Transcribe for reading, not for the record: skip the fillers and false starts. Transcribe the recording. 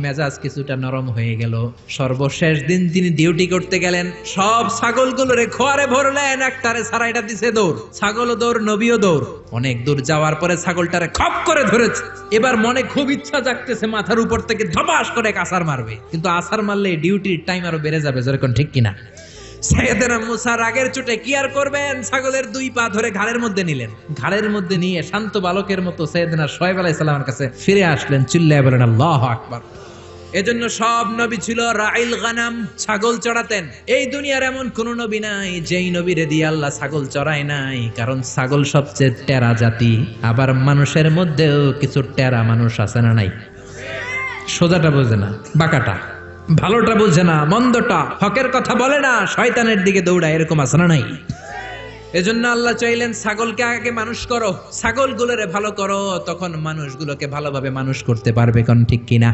মেজাজ কিছুটা নরম হয়ে গেল। সর্বশেষ দিন তিনি ডিউটি করতে গেলেন, সব ছাগলগুলোরে খোয়ারে ভরলেন, একটারে ছাড়াইটা দিছে দৌড়, ছাগলও দৌড়, নবীও দৌড়। অনেক দূর যাওয়ার পরে ছাগলটারে খপ করে ধরেছে। এবার মনে খুব ইচ্ছা জাগতেছে মাথার উপর থেকে ধপাস করে আছাড় মারবে, কিন্তু আছাড় মারলে ডিউটির টাইম আরো বেড়ে যাবে, যেরকম ঠিক কিনা। সাইয়েদনা মুসা রাগের চোটে কি আর করবেন, ছাগলের দুই পা ধরে ঘাড়ের মধ্যে নিলেন। ঘাড়ের মধ্যে নিয়ে শান্ত বালকের মতো সাইয়েদনা শুআয়ব আলাইহিস সালামের কাছে ফিরে আসলেন, চিল্লায়ে বলেন আল্লাহু আকবার। এজন্য সব নবী ছিল রাইল গানাম, ছাগল চড়াতেন। এই দুনিয়ার এমন কোন নবী নাই যেই নবীরে দিয়ে আল্লাহ ছাগল চড়ায় নাই, কারণ ছাগল সবচেয়ে টেরা জাতি। আবার মানুষের মধ্যেও কিছু টেরা মানুষ আছে না নাই? সোজাটা বোঝে না, বাঁকাটা, ভালোটা বোঝে না, মন্দটা, হকের কথা বলে না, শয়তানের দিকে দৌড়ায়, এরকম আছে না নাই? এজন্য আল্লাহ চাইলেন ছাগলকে আগে মানুষ করো, ছাগলগুলোরে ভালো করো, তখন মানুষগুলোকে ভালোভাবে মানুষ করতে পারবে, কোন ঠিক কিনা?